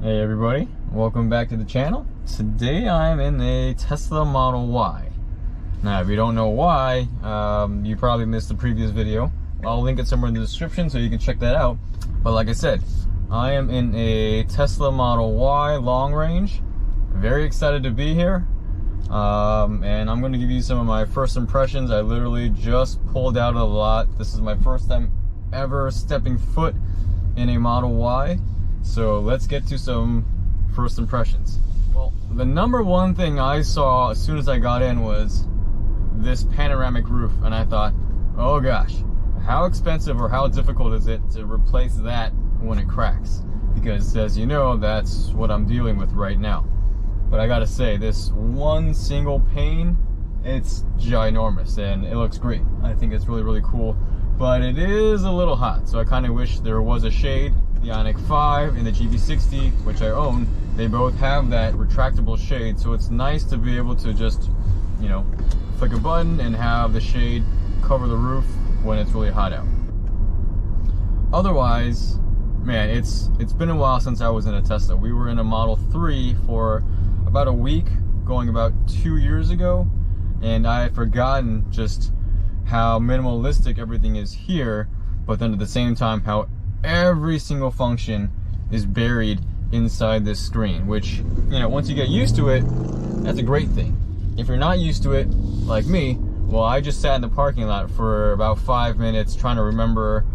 Hey everybody, welcome back to the channel. Today I'm in a Tesla Model Y. Now if you don't know why, you probably missed the previous video. I'll link it somewhere in the description so you can check that out. But like I said, I am in a Tesla Model Y long range. Very excited to be here. And I'm going to give you some of my first impressions. I literally just pulled out of the lot. This is my first time ever stepping foot in a Model Y. So let's get to some first impressions. Well, the number one thing I saw as soon as I got in was this panoramic roof, and I thought, oh gosh, how expensive or how difficult is it to replace that when it cracks? Because as you know, that's what I'm dealing with right now. But I gotta say, this one single pane, it's ginormous and it looks great. I think it's really, really cool, but it is a little hot, so I kind of wish there was a shade. The Ioniq 5 and the GV60, which I own, they both have that retractable shade, so it's nice to be able to just, you know, click a button and have the shade cover the roof when it's really hot out. Otherwise, man, it's been a while since I was in a Tesla. We were in a Model 3 for about a week, going about 2 years ago, and I had forgotten just how minimalistic everything is here, but then at the same time how every single function is buried inside this screen, which, you know, once you get used to it, that's a great thing. If you're not used to it, like me, well, I just sat in the parking lot for about 5 minutes trying to remember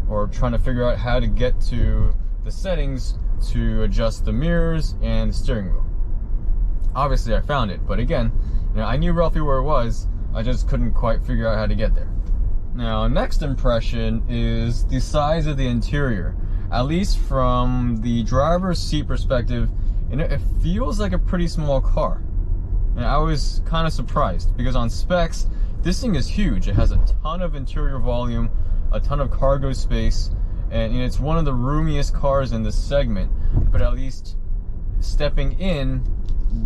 or trying to figure out how to get to the settings to adjust the mirrors and the steering wheel. Obviously I found it, but again, you know, I knew roughly where it was, I just couldn't quite figure out how to get there. Now, next impression is the size of the interior. At least from the driver's seat perspective, you know, it feels like a pretty small car. And I was kind of surprised because on specs, this thing is huge. It has a ton of interior volume, a ton of cargo space, and you know, it's one of the roomiest cars in this segment. But at least stepping in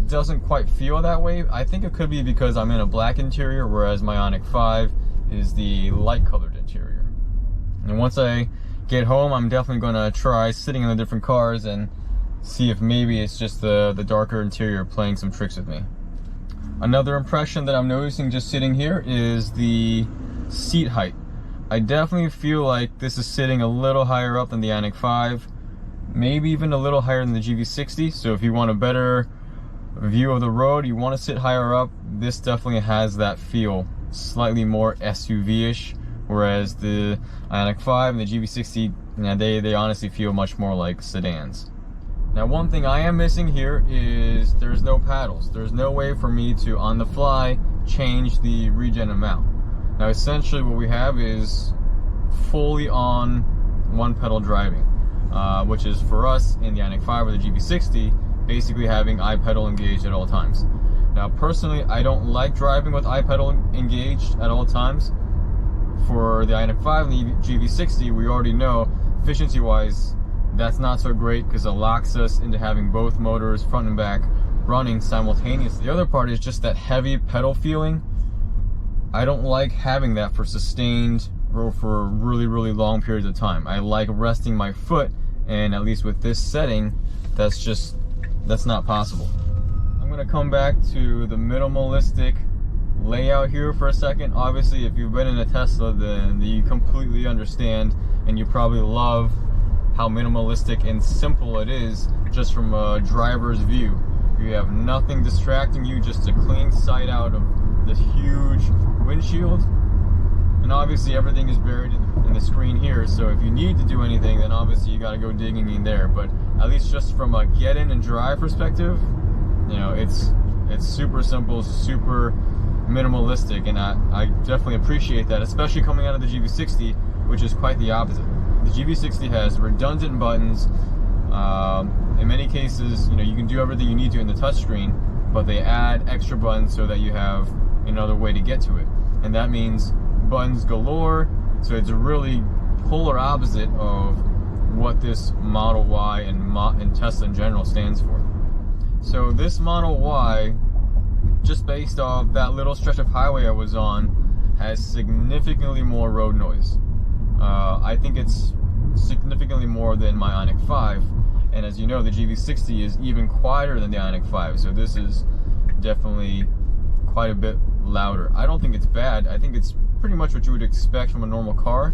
doesn't quite feel that way. I think it could be because I'm in a black interior, whereas my Ioniq 5 is the light colored interior. And once I get home, I'm definitely gonna try sitting in the different cars and see if maybe it's just the darker interior playing some tricks with me. Another impression that I'm noticing just sitting here is the seat height. I definitely feel like this is sitting a little higher up than the Ioniq 5, maybe even a little higher than the GV60. So if you want a better view of the road, you want to sit higher up, this definitely has that feel. Slightly more SUV-ish, whereas the Ioniq 5 and the GV60, you know, they honestly feel much more like sedans. Now, one thing I am missing here is there's no paddles. There's no way for me to, on the fly, change the regen amount. Now, essentially what we have is fully on one pedal driving, which is for us in the Ioniq 5 or the GV60, basically having iPedal engaged at all times. Now, personally, I don't like driving with iPedal engaged at all times. For the Ioniq 5 and the GV60, we already know, efficiency-wise, that's not so great because it locks us into having both motors, front and back, running simultaneously. The other part is just that heavy pedal feeling. I don't like having that for sustained or for really, really long periods of time. I like resting my foot, and at least with this setting, that's not possible. I'm gonna come back to the minimalistic layout here for a second. Obviously, if you've been in a Tesla, then you completely understand, and you probably love how minimalistic and simple it is just from a driver's view. You have nothing distracting you, just a clean sight out of this huge windshield. And obviously everything is buried in the screen here, so if you need to do anything, then obviously you gotta go digging in there. But at least just from a get in and drive perspective, you know, it's super simple, super minimalistic, and I definitely appreciate that, especially coming out of the GV60, which is quite the opposite. The GV60 has redundant buttons. In many cases, you know, you can do everything you need to in the touchscreen, but they add extra buttons so that you have another way to get to it. And that means buttons galore, so it's a really polar opposite of what this Model Y and Tesla in general stands for. So this Model Y, just based off that little stretch of highway I was on, has significantly more road noise. I think it's significantly more than my Ioniq 5, And as you know, the GV60 is even quieter than the Ioniq 5, so this is definitely quite a bit louder. I don't think it's bad. I think it's pretty much what you would expect from a normal car,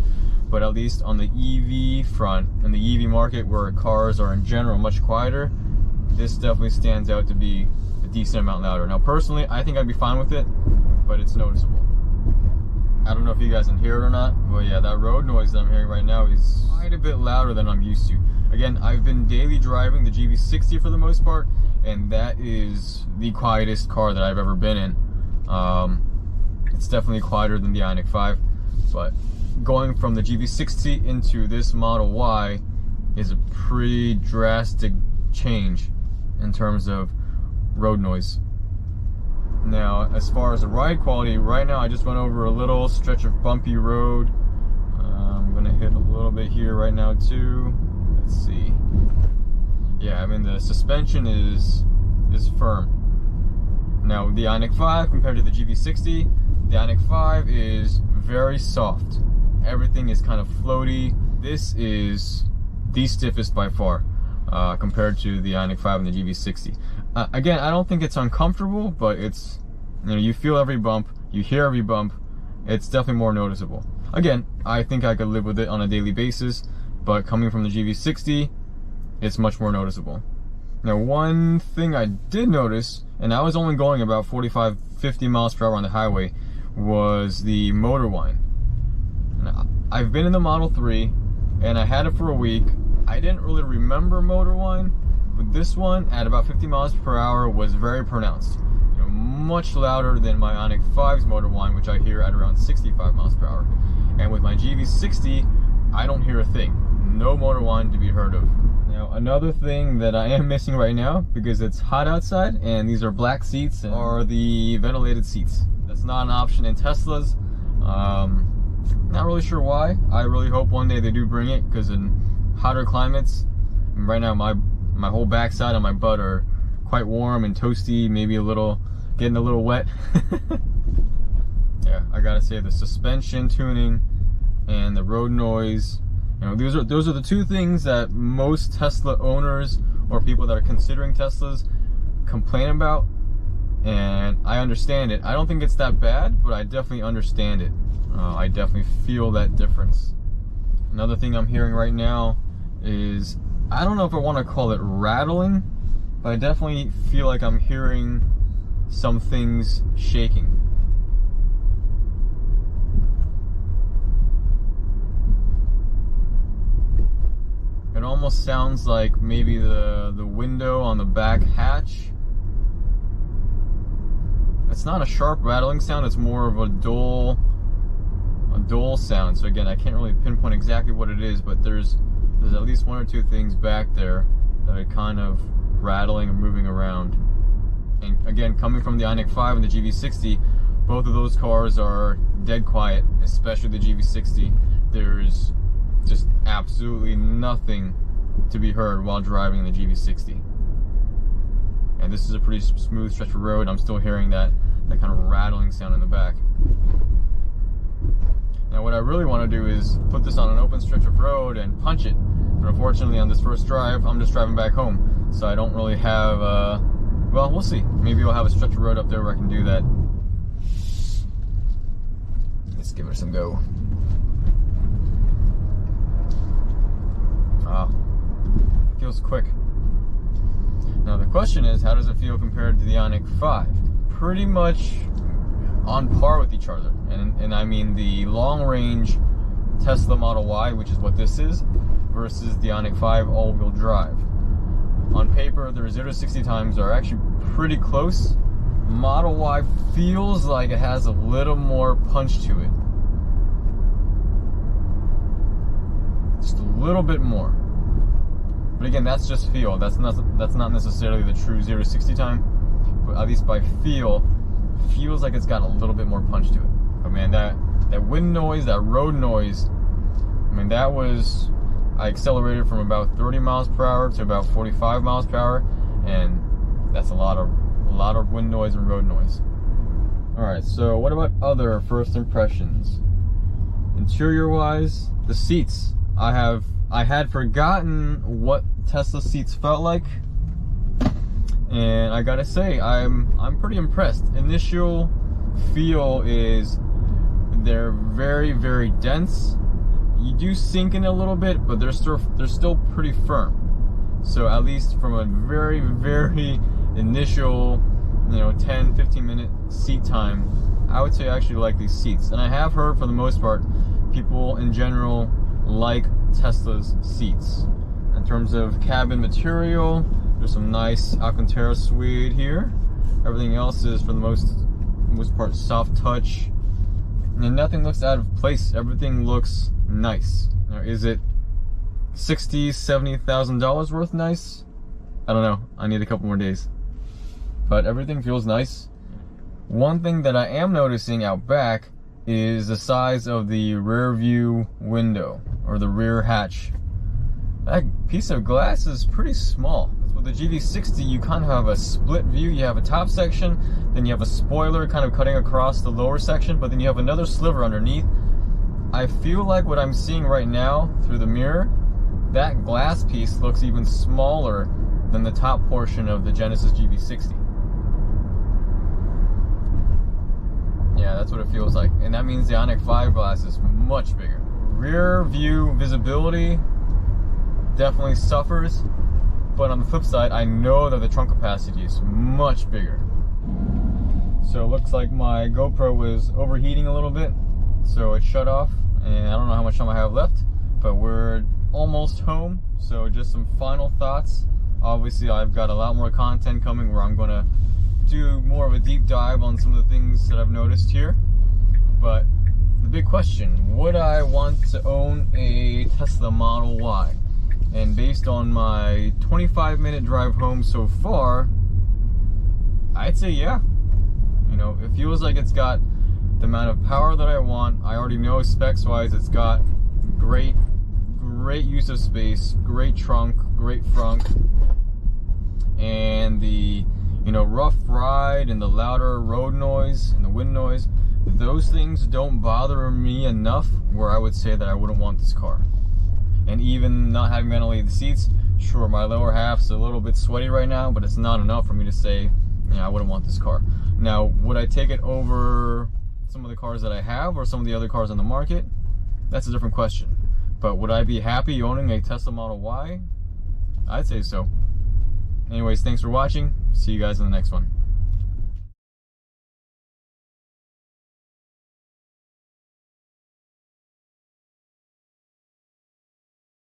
but at least on the EV front, in the EV market where cars are in general much quieter, this definitely stands out to be a decent amount louder. Now personally, I think I'd be fine with it, but it's noticeable. I don't know if you guys can hear it or not, but yeah, that road noise that I'm hearing right now is quite a bit louder than I'm used to. Again, I've been daily driving the GV60 for the most part, and that is the quietest car that I've ever been in. It's definitely quieter than the Ioniq 5, but going from the GV60 into this Model Y is a pretty drastic change in terms of road noise. Now, as far as the ride quality, right now I just went over a little stretch of bumpy road. I'm gonna hit a little bit here right now too. Let's see. Yeah, I mean the suspension is firm. Now the Ioniq 5 compared to the GV60, the Ioniq 5 is very soft. Everything is kind of floaty. This is the stiffest by far compared to the Ioniq 5 and the GV60. Again, I don't think it's uncomfortable, but it's, you know, you feel every bump, you hear every bump. It's definitely more noticeable. Again, I think I could live with it on a daily basis, but coming from the GV60, it's much more noticeable. Now, one thing I did notice, and I was only going about 45-50 miles per hour on the highway, was the motor whine. Now, I've been in the Model 3, and I had it for a week. I didn't really remember motor whine, but this one at about 50 miles per hour was very pronounced. You know, much louder than my Ioniq 5's motor whine, which I hear at around 65 miles per hour. And with my GV60, I don't hear a thing. No motor whine to be heard of. Now, another thing that I am missing right now, because it's hot outside and these are black seats, are the ventilated seats. That's not an option in Teslas. Not really sure why. I really hope one day they do bring it, because in hotter climates, right now my whole backside and my butt are quite warm and toasty, maybe getting a little wet. Yeah, I gotta say the suspension tuning and the road noise, you know, those are the two things that most Tesla owners or people that are considering Teslas complain about, and I understand it. I don't think it's that bad, but I definitely understand it. I definitely feel that difference. Another thing I'm hearing right now is, I don't know if I want to call it rattling, but I definitely feel like I'm hearing some things shaking. It almost sounds like maybe the window on the back hatch. It's not a sharp rattling sound, it's more of a dull sound. So again, I can't really pinpoint exactly what it is, but there's at least one or two things back there that are kind of rattling and moving around. And again, coming from the Ioniq 5 and the GV60, both of those cars are dead quiet, especially the GV60. There's just absolutely nothing to be heard while driving the GV60. And this is a pretty smooth stretch of road. I'm still hearing that kind of rattling sound in the back. Now what I really want to do is put this on an open stretch of road and punch it. But unfortunately on this first drive, I'm just driving back home. So I don't really have, well, we'll see. Maybe I'll have a stretch of road up there where I can do that. Let's give it some go. Wow, feels quick. Now the question is, how does it feel compared to the Ioniq 5? Pretty much on par with each other. And I mean the long-range Tesla Model Y, which is what this is, versus the Ioniq 5 all-wheel drive. On paper, their 0 to 60 times are actually pretty close. Model Y feels like it has a little more punch to it. Just a little bit more. But again, that's just feel. That's not necessarily the true 0 to 60 time. But at least by feel, feels like it's got a little bit more punch to it. But man, that wind noise, that road noise, I mean, I accelerated from about 30 miles per hour to about 45 miles per hour, and that's a lot of wind noise and road noise. Alright, so what about other first impressions? Interior wise, the seats. I I had forgotten what Tesla seats felt like, and I gotta say, I'm pretty impressed. Initial feel is they're very, very dense. You do sink in a little bit, but they're still pretty firm. So at least from a very, very initial, 10-15 minute seat time, I would say I actually like these seats. And I have heard, for the most part, people in general like Tesla's seats. In terms of cabin material, there's some nice Alcantara suede here. Everything else is, for the most part, soft touch. And nothing looks out of place. Everything looks nice. Now, is it $60,000-$70,000 worth nice? I don't know. I need a couple more days. But everything feels nice. One thing that I am noticing out back is the size of the rear view window, or the rear hatch. That piece of glass is pretty small. With the GV60, you kind of have a split view. You have a top section, then you have a spoiler kind of cutting across the lower section, but then you have another sliver underneath. I feel like what I'm seeing right now through the mirror, that glass piece looks even smaller than the top portion of the Genesis GV60. Yeah, that's what it feels like. And that means the Ioniq 5 glass is much bigger. Rear view visibility definitely suffers, but on the flip side, I know that the trunk capacity is much bigger. So it looks like my GoPro was overheating a little bit, so it shut off, and I don't know how much time I have left, but we're almost home. So just some final thoughts. Obviously, I've got a lot more content coming where I'm gonna do more of a deep dive on some of the things that I've noticed here. But the big question, would I want to own a Tesla Model Y? And based on my 25-minute drive home so far, I'd say yeah. It feels like it's got the amount of power that I want. I already know specs-wise it's got great use of space, great trunk, great front, and the rough ride and the louder road noise and the wind noise, those things don't bother me enough where I would say that I wouldn't want this car. And even not having ventilated seats, sure, my lower half's a little bit sweaty right now, but it's not enough for me to say, I wouldn't want this car. Now, would I take it over some of the cars that I have or some of the other cars on the market? That's a different question. But would I be happy owning a Tesla Model Y? I'd say so. Anyways, thanks for watching. See you guys in the next one.